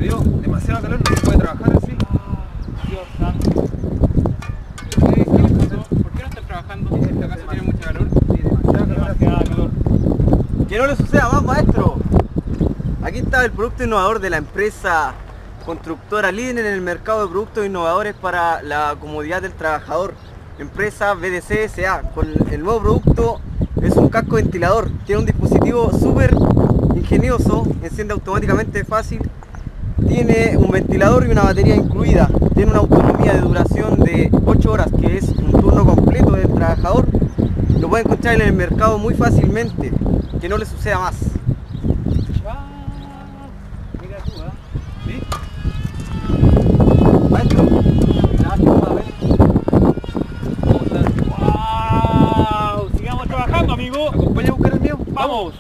frío, demasiado calor, no se puede trabajar así. Dios santo. ¿Qué les pasó? ¿Por qué no están trabajando? ¿Acaso tiene mucho calor? Sí, demasiado calor. Que no le suceda más, maestro. Aquí está el producto innovador de la empresa constructora líder en el mercado de productos innovadores para la comodidad del trabajador, empresa BDC S.A. Con el nuevo producto es un casco ventilador, tiene un dispositivo súper ingenioso, enciende automáticamente fácil, tiene un ventilador y una batería incluida, tiene una autonomía de duración de 8 horas, que es un turno completo del trabajador. Lo puede encontrar en el mercado muy fácilmente, que no le suceda más. Mira tú, ¿eh? ¿Sí? Maestro, gracias, a ver. ¡Wow! Sigamos trabajando, amigo. ¿Acompaña a buscar el mío? Vamos.